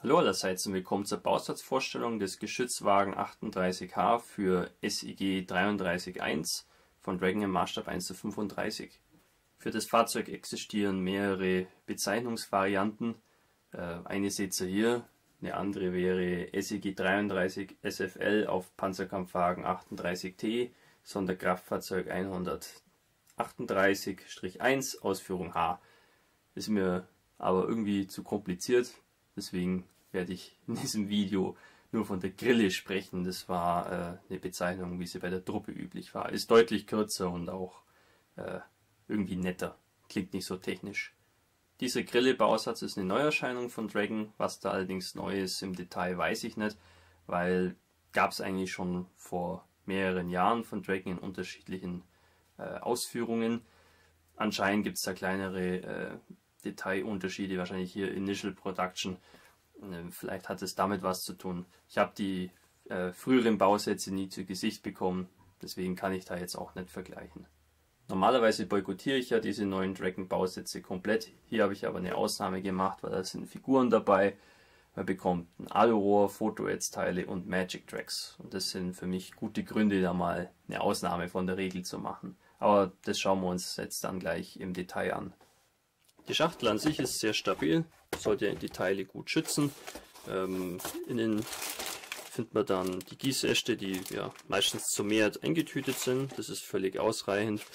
Hallo allerseits und willkommen zur Bausatzvorstellung des Geschützwagen 38H für SIG 33.1 von Dragon im Maßstab 1:35. Für das Fahrzeug existieren mehrere Bezeichnungsvarianten. Eine seht ihr hier, eine andere wäre SIG 33 SFL auf Panzerkampfwagen 38T, Sonderkraftfahrzeug 138-1, Ausführung H. Ist mir aber irgendwie zu kompliziert. Deswegen werde ich in diesem Video nur von der Grille sprechen. Das war eine Bezeichnung, wie sie bei der Truppe üblich war. Ist deutlich kürzer und auch irgendwie netter. Klingt nicht so technisch. Dieser Grille-Bausatz ist eine Neuerscheinung von Dragon. Was da allerdings neu ist im Detail, weiß ich nicht, weil gab es eigentlich schon vor mehreren Jahren von Dragon in unterschiedlichen Ausführungen. Anscheinend gibt es da kleinere Detailunterschiede, wahrscheinlich hier Initial Production. Vielleicht hat es damit was zu tun. Ich habe die früheren Bausätze nie zu Gesicht bekommen, deswegen kann ich da jetzt auch nicht vergleichen. Normalerweise boykottiere ich ja diese neuen Dragon Bausätze komplett. Hier habe ich aber eine Ausnahme gemacht, weil da sind Figuren dabei. Man bekommt ein Alurohr, Fotoads-Teile und Magic Tracks. Und das sind für mich gute Gründe, da mal eine Ausnahme von der Regel zu machen. Aber das schauen wir uns jetzt dann gleich im Detail an. Die Schachtel an sich ist sehr stabil, sollte die Teile gut schützen. Innen findet man dann die Gießäste, die ja meistens zu mehr eingetütet sind. Das ist völlig ausreichend.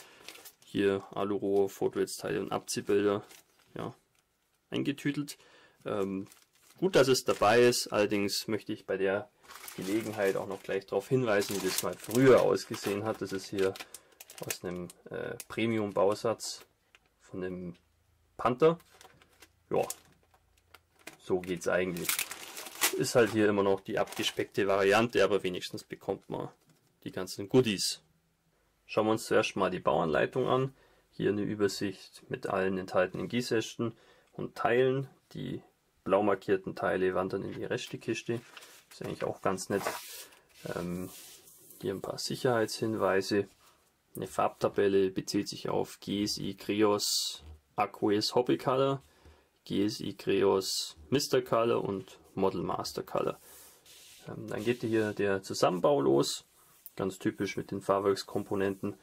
Hier Alurohr, Fotoads-Teile und Abziehbilder ja, eingetütet. Gut, dass es dabei ist, allerdings möchte ich bei der Gelegenheit auch noch gleich darauf hinweisen, wie das mal früher ausgesehen hat. Das ist hier aus einem Premium-Bausatz von einem Panther. Ja, so geht's eigentlich. Ist halt hier immer noch die abgespeckte Variante, aber wenigstens bekommt man die ganzen Goodies. Schauen wir uns zuerst mal die Bauanleitung an. Hier eine Übersicht mit allen enthaltenen Gießästen und Teilen. Die blau markierten Teile wandern in die Restekiste. Ist eigentlich auch ganz nett. Hier ein paar Sicherheitshinweise. Eine Farbtabelle bezieht sich auf GSI Kreos Aqueous Hobby Color, GSI Kreos Mr. Color und Model Master Color. Dann geht hier der Zusammenbau los, ganz typisch mit den Fahrwerkskomponenten.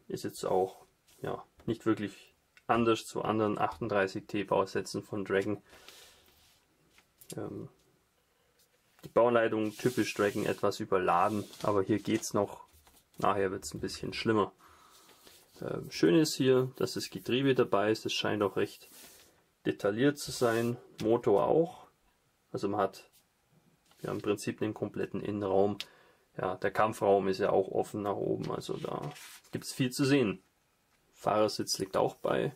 Ist jetzt auch ja, nicht wirklich anders zu anderen 38T Bausätzen von Dragon. Die Bauanleitung typisch Dragon etwas überladen, aber hier geht's noch. Nachher wird es ein bisschen schlimmer. Schön ist hier, dass das Getriebe dabei ist. Es scheint auch recht detailliert zu sein. Motor auch. Also man hat ja im Prinzip den kompletten Innenraum. Ja, der Kampfraum ist ja auch offen nach oben. Also da gibt es viel zu sehen. Fahrersitz liegt auch bei.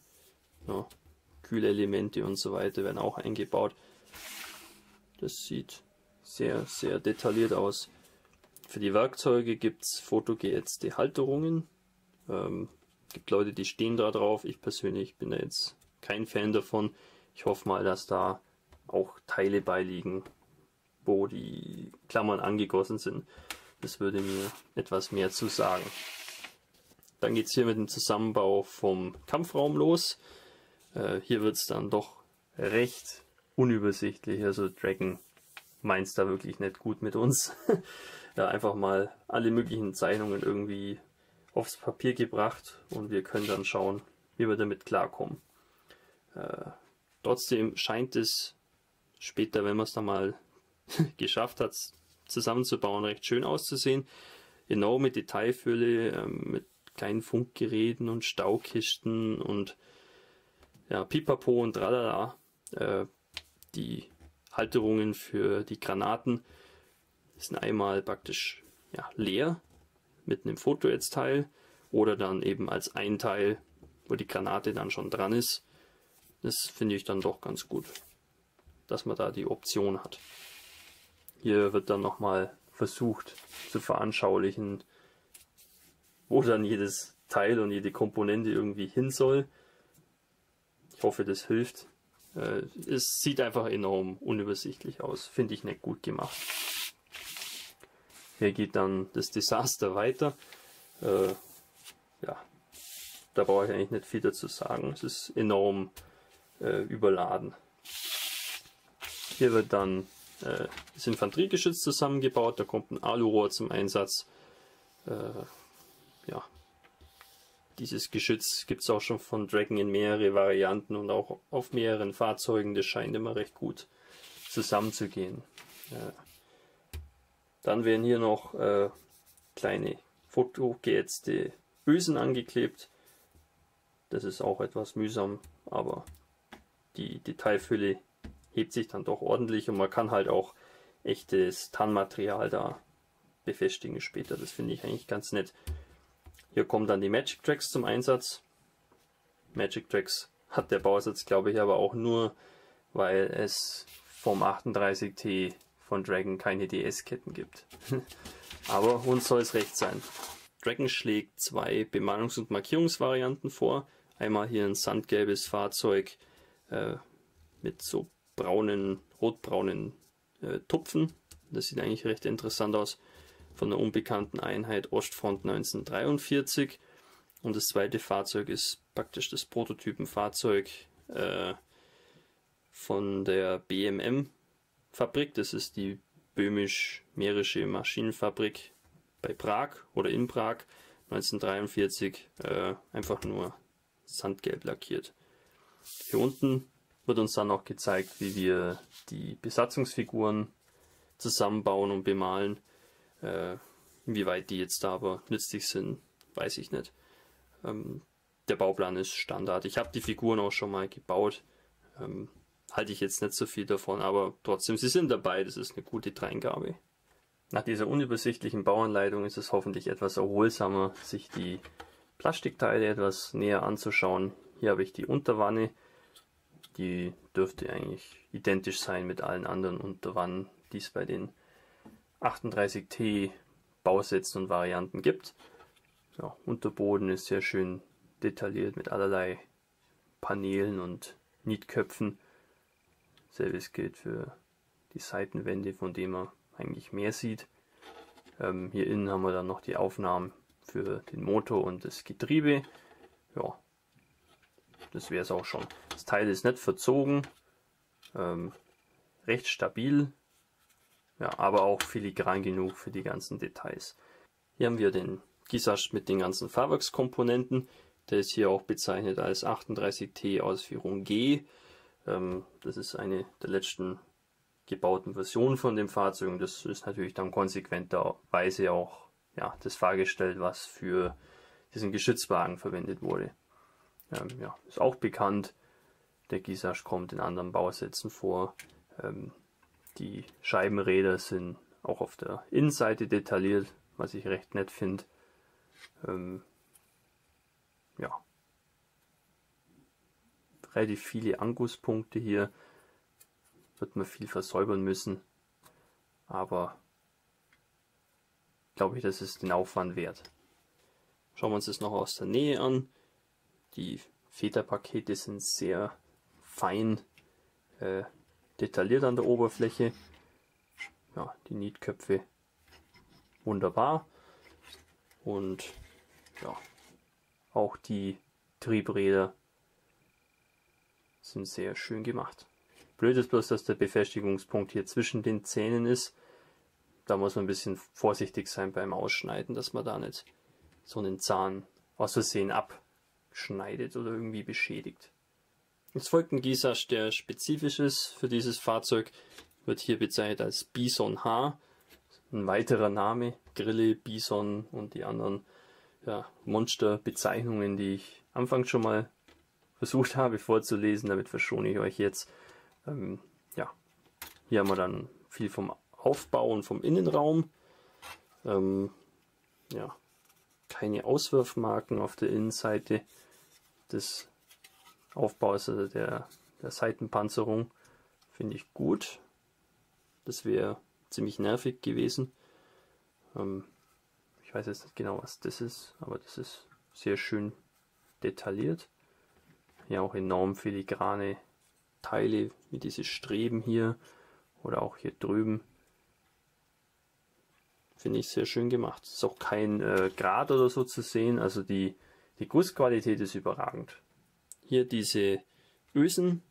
Ja, Kühlelemente und so weiter werden auch eingebaut. Das sieht sehr, sehr detailliert aus. Für die Werkzeuge gibt es fotogeätzte Halterungen. Gibt Leute, die stehen da drauf. Ich persönlich bin da jetzt kein Fan davon. Ich hoffe mal, dass da auch Teile beiliegen, wo die Klammern angegossen sind. Das würde mir etwas mehr zu sagen. Dann geht es hier mit dem Zusammenbau vom Kampfraum los. Hier wird es dann doch recht unübersichtlich. Also Dragon meint es da wirklich nicht gut mit uns. Ja, einfach mal alle möglichen Zeichnungen irgendwie aufs Papier gebracht und wir können dann schauen, wie wir damit klarkommen. Trotzdem scheint es später, wenn man es dann mal geschafft hat, zusammenzubauen, recht schön auszusehen. Enorme Detailfülle mit kleinen Funkgeräten und Staukisten und ja, Pipapo und Tralala. Die Halterungen für die Granaten sind einmal praktisch ja, leer mit einem Fotoads-Teil oder dann eben als ein Teil, wo die Granate dann schon dran ist. Das finde ich dann doch ganz gut, dass man da die Option hat. Hier wird dann nochmal versucht zu veranschaulichen, wo dann jedes Teil und jede Komponente irgendwie hin soll. Ich hoffe, das hilft. Es sieht einfach enorm unübersichtlich aus, finde ich nicht gut gemacht. Hier geht dann das Desaster weiter. Ja, da brauche ich eigentlich nicht viel dazu sagen. Es ist enorm überladen. Hier wird dann das Infanteriegeschütz zusammengebaut, da kommt ein Alurohr zum Einsatz. Ja, dieses Geschütz gibt es auch schon von Dragon in mehrere Varianten und auch auf mehreren Fahrzeugen. Das scheint immer recht gut zusammenzugehen. Dann werden hier noch kleine fotogeätzte Ösen angeklebt. Das ist auch etwas mühsam, aber die Detailfülle hebt sich dann doch ordentlich und man kann halt auch echtes Tannmaterial da befestigen später. Das finde ich eigentlich ganz nett. Hier kommen dann die Magic Tracks zum Einsatz. Magic Tracks hat der Bausatz, glaube ich, aber auch nur, weil es vom 38T von Dragon keine DS-Ketten gibt. Aber uns soll es recht sein. Dragon schlägt zwei Bemannungs- und Markierungsvarianten vor. Einmal hier ein sandgelbes Fahrzeug mit so braunen, rotbraunen Tupfen. Das sieht eigentlich recht interessant aus. Von der unbekannten Einheit Ostfront 1943. Und das zweite Fahrzeug ist praktisch das Prototypenfahrzeug von der BMM-Fabrik. Das ist die Böhmisch-Mährische Maschinenfabrik bei Prag oder in Prag 1943. Einfach nur sandgelb lackiert. Hier unten wird uns dann noch gezeigt, wie wir die Besatzungsfiguren zusammenbauen und bemalen. Inwieweit die jetzt da aber nützlich sind, weiß ich nicht. Der Bauplan ist Standard. Ich habe die Figuren auch schon mal gebaut. Halte ich jetzt nicht so viel davon, aber trotzdem, sie sind dabei. Das ist eine gute Dreingabe. Nach dieser unübersichtlichen Bauanleitung ist es hoffentlich etwas erholsamer, sich die Plastikteile etwas näher anzuschauen. Hier habe ich die Unterwanne. Die dürfte eigentlich identisch sein mit allen anderen Unterwannen, die es bei den 38T Bausätzen und Varianten gibt. Ja, Unterboden ist sehr schön detailliert mit allerlei Paneelen und Nietköpfen. Selbes gilt für die Seitenwände, von denen man eigentlich mehr sieht. Hier innen haben wir dann noch die Aufnahmen für den Motor und das Getriebe. Ja, das wäre es auch schon. Das Teil ist nicht verzogen, recht stabil. Ja, aber auch filigran genug für die ganzen Details. Hier haben wir den Guisarge mit den ganzen Fahrwerkskomponenten. Der ist hier auch bezeichnet als 38T Ausführung G. Das ist eine der letzten gebauten Versionen von dem Fahrzeug. Und das ist natürlich dann konsequenterweise auch das Fahrgestell, was für diesen Geschützwagen verwendet wurde. Ja, ist auch bekannt. Der Guisarge kommt in anderen Bausätzen vor. Die Scheibenräder sind auch auf der Innenseite detailliert, was ich recht nett finde. Ja. Relativ viele Angusspunkte hier. Wird man viel versäubern müssen. Aber glaube ich, das ist den Aufwand wert. Schauen wir uns das noch aus der Nähe an. Die Federpakete sind sehr fein detailliert an der Oberfläche. Ja, die Nietköpfe wunderbar. Und ja, auch die Triebräder sind sehr schön gemacht. Blöd ist bloß, dass der Befestigungspunkt hier zwischen den Zähnen ist. Da muss man ein bisschen vorsichtig sein beim Ausschneiden, dass man da nicht so einen Zahn aus Versehen abschneidet oder irgendwie beschädigt. Jetzt folgt ein Guisarge, der spezifisch ist für dieses Fahrzeug, wird hier bezeichnet als Bison H. Ein weiterer Name, Grille, Bison und die anderen Monsterbezeichnungen, die ich anfangs schon mal versucht habe vorzulesen, damit verschone ich euch jetzt. Hier haben wir dann viel vom Aufbau und vom Innenraum. Keine Auswurfmarken auf der Innenseite des Aufbaus, also der Seitenpanzerung, finde ich gut. Das wäre ziemlich nervig gewesen. Ich weiß jetzt nicht genau, was das ist, aber das ist sehr schön detailliert. Hier auch enorm filigrane Teile, wie diese Streben hier oder auch hier drüben. Finde ich sehr schön gemacht. Es ist auch kein Grat oder so zu sehen, also die Gussqualität ist überragend. Hier diese Ösen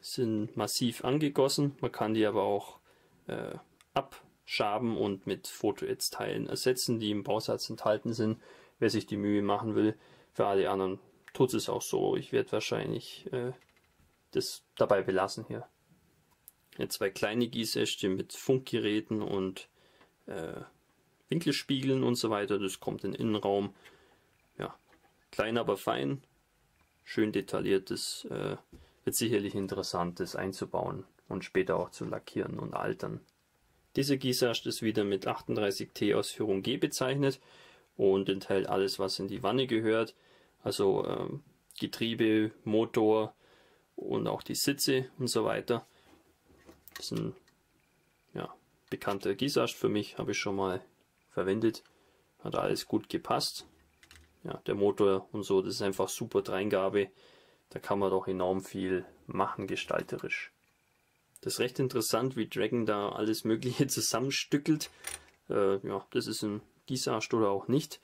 sind massiv angegossen. Man kann die aber auch abschaben und mit Fotoedge-Teilen ersetzen, die im Bausatz enthalten sind. Wer sich die Mühe machen will, für alle anderen tut es auch so. Ich werde wahrscheinlich das dabei belassen hier. Ja, 2 kleine Gießäste mit Funkgeräten und Winkelspiegeln und so weiter. Das kommt in den Innenraum. Ja, klein aber fein, schön detailliert. Das wird sicherlich interessant, das einzubauen und später auch zu lackieren und altern. Dieser Gießast ist wieder mit 38T Ausführung G bezeichnet und enthält alles, was in die Wanne gehört. Also Getriebe, Motor und auch die Sitze und so weiter. Das ist ein bekannter Gießast für mich, habe ich schon mal verwendet. Hat alles gut gepasst. Ja, der Motor und so, das ist einfach super Dreingabe. Da kann man doch enorm viel machen gestalterisch. Das ist recht interessant, wie Dragon da alles Mögliche zusammenstückelt. Ja, das ist ein Gießast oder auch nicht.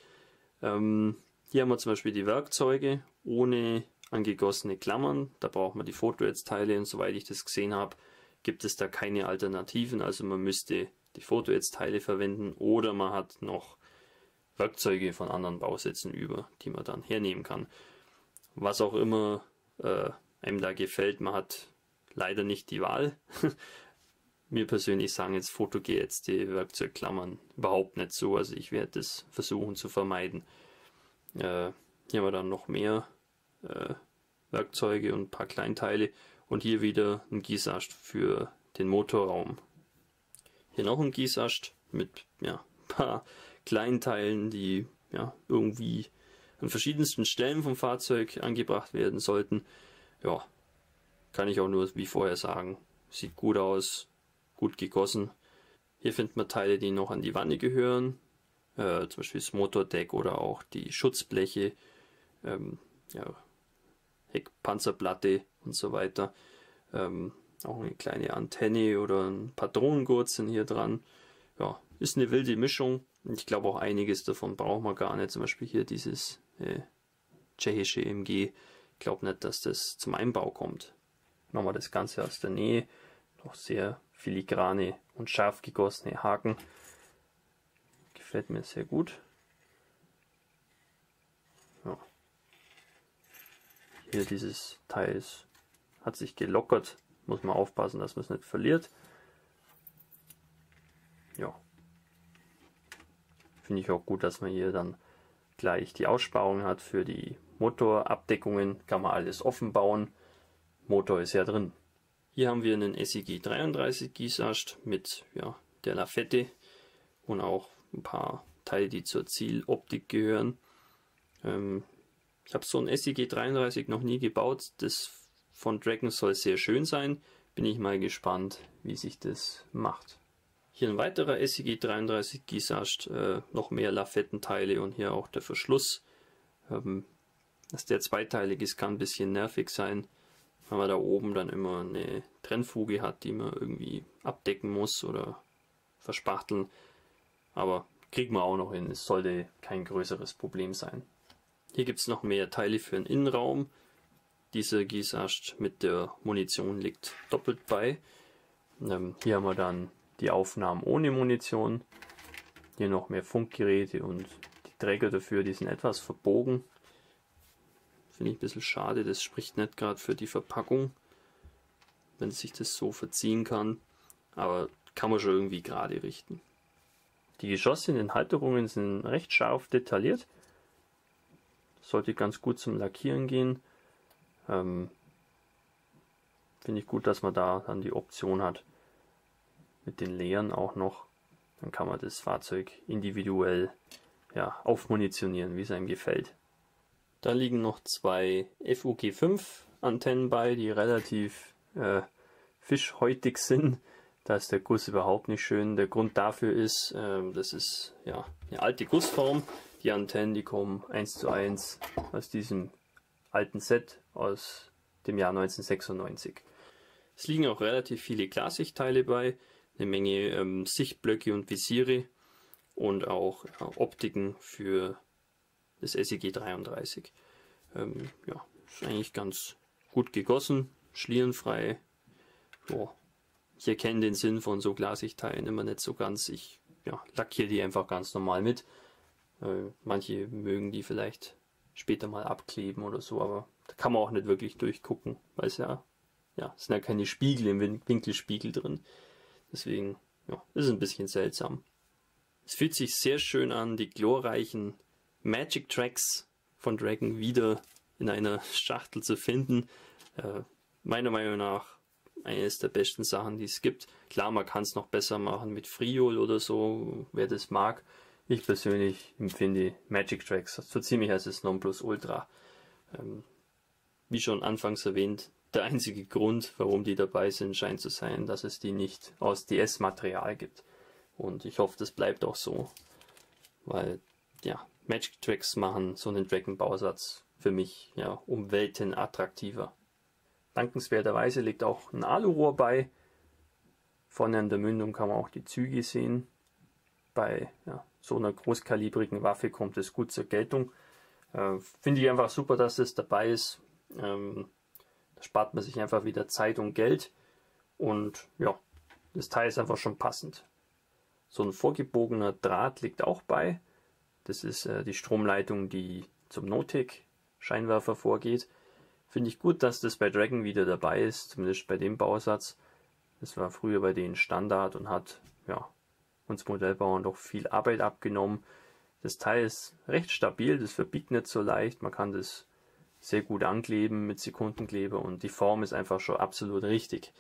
Hier haben wir zum Beispiel die Werkzeuge ohne angegossene Klammern. Da braucht man die Fotoedge-Teile und soweit ich das gesehen habe, gibt es da keine Alternativen. Also man müsste die Fotoedge-Teile verwenden oder man hat noch Werkzeuge von anderen Bausätzen über, die man dann hernehmen kann. Was auch immer einem da gefällt, man hat leider nicht die Wahl. Mir persönlich sagen jetzt fotogeätzte Werkzeugklammern überhaupt nicht so, also ich werde das versuchen zu vermeiden. Hier haben wir dann noch mehr Werkzeuge und ein paar Kleinteile und hier wieder ein Gießast für den Motorraum. Hier noch ein Gießast mit ein paar Kleinteilen, die irgendwie an verschiedensten Stellen vom Fahrzeug angebracht werden sollten. Ja, kann ich auch nur wie vorher sagen. Sieht gut aus, gut gegossen. Hier findet man Teile, die noch an die Wanne gehören. Zum Beispiel das Motordeck oder auch die Schutzbleche, Heckpanzerplatte und so weiter. Auch eine kleine Antenne oder ein Patronengurt sind hier dran. Ja, ist eine wilde Mischung. Ich glaube auch einiges davon braucht man gar nicht. Zum Beispiel hier dieses tschechische MG. Ich glaube nicht, dass das zum Einbau kommt. Machen wir das Ganze aus der Nähe. Noch sehr filigrane und scharf gegossene Haken. Gefällt mir sehr gut. Ja. Hier dieses Teil hat sich gelockert. Muss man aufpassen, dass man es nicht verliert. Ja. Finde ich auch gut, dass man hier dann gleich die Aussparung hat für die Motorabdeckungen. Kann man alles offen bauen. Motor ist ja drin. Hier haben wir einen SEG 33 Gießast mit der Lafette und auch ein paar Teile, die zur Zieloptik gehören. Ich habe so ein SEG 33 noch nie gebaut. Das von Dragon soll sehr schön sein. Bin ich mal gespannt, wie sich das macht. Hier ein weiterer SEG 33 Gießast, noch mehr Lafettenteile und hier auch der Verschluss. Dass der zweiteilig ist, kann ein bisschen nervig sein, weil man da oben dann immer eine Trennfuge hat, die man irgendwie abdecken muss oder verspachteln. Aber kriegt man auch noch hin, es sollte kein größeres Problem sein. Hier gibt es noch mehr Teile für den Innenraum. Dieser Gießast mit der Munition liegt doppelt bei. Hier haben wir dann die Aufnahmen ohne Munition. Hier noch mehr Funkgeräte und die Träger dafür, die sind etwas verbogen. Finde ich ein bisschen schade, das spricht nicht gerade für die Verpackung, wenn sich das so verziehen kann. Aber kann man schon irgendwie gerade richten. Die Geschosse in den Halterungen sind recht scharf detailliert. Sollte ganz gut zum Lackieren gehen. Finde ich gut, dass man da dann die Option hat mit den Leeren auch noch. Dann kann man das Fahrzeug individuell aufmunitionieren, wie es einem gefällt. Da liegen noch 2 FUG5 Antennen bei, die relativ fischhäutig sind. Da ist der Guss überhaupt nicht schön. Der Grund dafür ist, das ist eine alte Gussform. Die Antennen, die kommen 1:1 aus diesem alten Set aus dem Jahr 1996. Es liegen auch relativ viele Glassichtteile bei, eine Menge Sichtblöcke und Visiere und auch Optiken für das SEG 33. Ist eigentlich ganz gut gegossen, schlierenfrei, boah, ich erkenne den Sinn von so Glasichteilen immer nicht so ganz. Ich lackiere die einfach ganz normal mit. Manche mögen die vielleicht später mal abkleben oder so, aber da kann man auch nicht wirklich durchgucken, weil es sind ja keine Spiegel im Winkelspiegel drin. Deswegen, ist es ein bisschen seltsam. Es fühlt sich sehr schön an, die glorreichen Magic Tracks von Dragon wieder in einer Schachtel zu finden. Meiner Meinung nach eines der besten Sachen, die es gibt. Klar, man kann es noch besser machen mit Friol oder so, wer das mag. Ich persönlich empfinde Magic Tracks so ziemlich als das Nonplusultra. Wie schon anfangs erwähnt, der einzige Grund, warum die dabei sind, scheint zu sein, dass es die nicht aus DS-Material gibt. Und ich hoffe, das bleibt auch so. Weil, Magic Tracks machen so einen Dragon-Bausatz für mich um Welten attraktiver. Dankenswerterweise liegt auch ein Alurohr bei. Vorne an der Mündung kann man auch die Züge sehen. Bei so einer großkalibrigen Waffe kommt es gut zur Geltung. Finde ich einfach super, dass es dabei ist. Da spart man sich einfach wieder Zeit und Geld. Und das Teil ist einfach schon passend. So ein vorgebogener Draht liegt auch bei. Das ist die Stromleitung, die zum Notec-Scheinwerfer vorgeht. Finde ich gut, dass das bei Dragon wieder dabei ist, zumindest bei dem Bausatz. Das war früher bei denen Standard und hat uns Modellbauern doch viel Arbeit abgenommen. Das Teil ist recht stabil, das verbiegt nicht so leicht. Man kann das sehr gut ankleben mit Sekundenkleber und die Form ist einfach schon absolut richtig.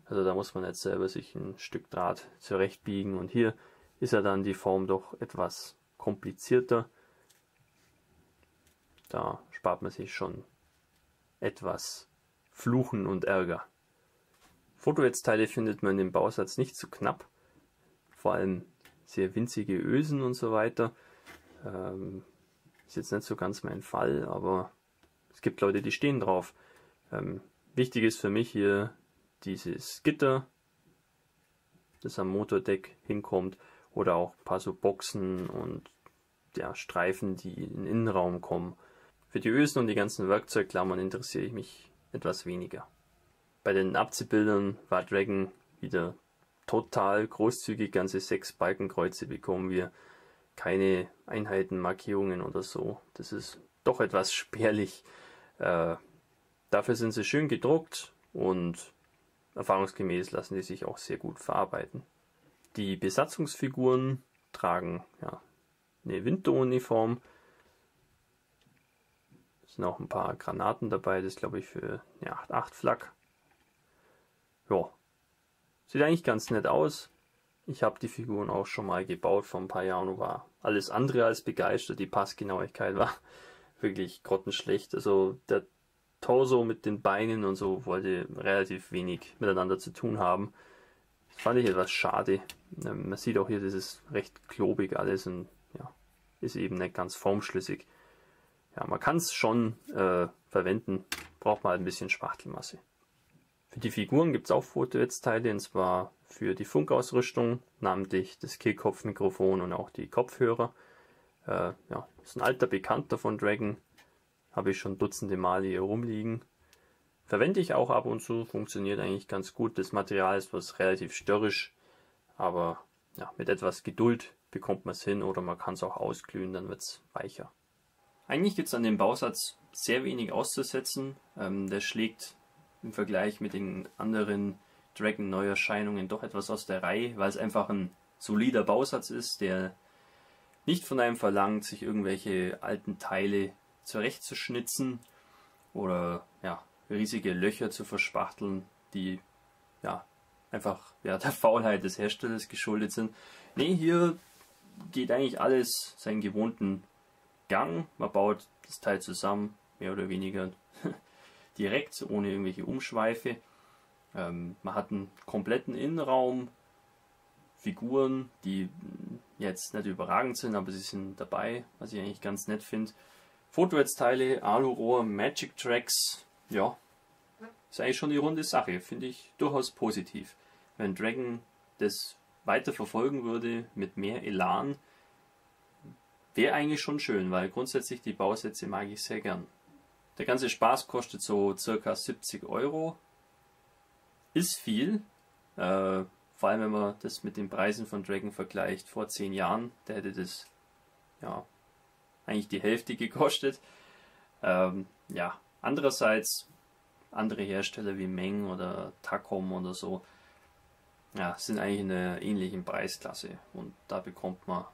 Also da muss man nicht selber sich ein Stück Draht zurechtbiegen und hier ist ja dann die Form doch etwas komplizierter. Da spart man sich schon etwas Fluchen und Ärger. Fotonetzteile findet man im Bausatz nicht zu knapp. Vor allem sehr winzige Ösen und so weiter. Ist jetzt nicht so ganz mein Fall, aber es gibt Leute, die stehen drauf. Wichtig ist für mich hier dieses Gitter, das am Motordeck hinkommt, oder auch ein paar so Boxen und Streifen, die in den Innenraum kommen. Für die Ösen und die ganzen Werkzeugklammern interessiere ich mich etwas weniger. Bei den Abziehbildern war Dragon wieder total großzügig, ganze 6 Balkenkreuze bekommen wir. Keine Einheitenmarkierungen oder so. Das ist doch etwas spärlich. Dafür sind sie schön gedruckt und erfahrungsgemäß lassen die sich auch sehr gut verarbeiten. Die Besatzungsfiguren tragen eine Winteruniform. Es sind auch ein paar Granaten dabei, das glaube ich für eine 8.8 Flak. Sieht eigentlich ganz nett aus. Ich habe die Figuren auch schon mal gebaut vor ein paar Jahren und war alles andere als begeistert. Die Passgenauigkeit war wirklich grottenschlecht. Also der Torso mit den Beinen und so wollte relativ wenig miteinander zu tun haben. Das fand ich etwas schade. Man sieht auch hier, das ist recht klobig alles und ist eben nicht ganz formschlüssig. Man kann es schon verwenden, braucht mal ein bisschen Spachtelmasse. Für die Figuren gibt es auch Fotonetzteile, und zwar für die Funkausrüstung, namentlich das Kehlkopfmikrofon und auch die Kopfhörer. Ist ein alter Bekannter von Dragon, habe ich schon dutzende Male hier rumliegen. Verwende ich auch ab und zu, funktioniert eigentlich ganz gut. Das Material ist was relativ störrisch, aber mit etwas Geduld bekommt man es hin oder man kann es auch ausglühen, dann wird es weicher. Eigentlich gibt es an dem Bausatz sehr wenig auszusetzen. Der schlägt im Vergleich mit den anderen Dragon Neuerscheinungen doch etwas aus der Reihe, weil es einfach ein solider Bausatz ist, der nicht von einem verlangt, sich irgendwelche alten Teile zurechtzuschnitzen oder riesige Löcher zu verspachteln, die einfach der Faulheit des Herstellers geschuldet sind. Nee, hier geht eigentlich alles seinen gewohnten Gang. Man baut das Teil zusammen, mehr oder weniger direkt, ohne irgendwelche Umschweife. Man hat einen kompletten Innenraum, Figuren, die jetzt nicht überragend sind, aber sie sind dabei, was ich eigentlich ganz nett finde. Fotonetzteile, Alurohr, Magic Tracks, ist eigentlich schon die runde Sache, finde ich durchaus positiv. Wenn Dragon das weiter verfolgen würde mit mehr Elan, wäre eigentlich schon schön, weil grundsätzlich die Bausätze mag ich sehr gern. Der ganze Spaß kostet so circa 70 €. ist viel. Vor allem wenn man das mit den Preisen von Dragon vergleicht vor 10 Jahren, da hätte das ja eigentlich die Hälfte gekostet. Ja, andererseits andere Hersteller wie Meng oder Takom oder so, ja, sind eigentlich in einer ähnlichen Preisklasse und da bekommt man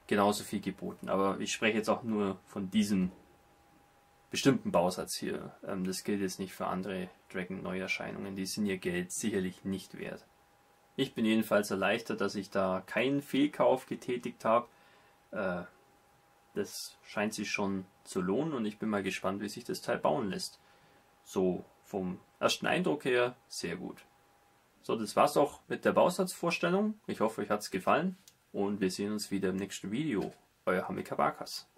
genauso viel geboten. Aber ich spreche jetzt auch nur von diesem bestimmten Bausatz hier. Das gilt jetzt nicht für andere Dragon Neuerscheinungen, die sind ihr Geld sicherlich nicht wert. Ich bin jedenfalls erleichtert, dass ich da keinen Fehlkauf getätigt habe. Das scheint sich schon zu lohnen und ich bin mal gespannt, wie sich das Teil bauen lässt. So vom ersten Eindruck her sehr gut. So, das war's auch mit der Bausatzvorstellung. Ich hoffe, euch hat's gefallen und wir sehen uns wieder im nächsten Video. Euer Hamika Barkas.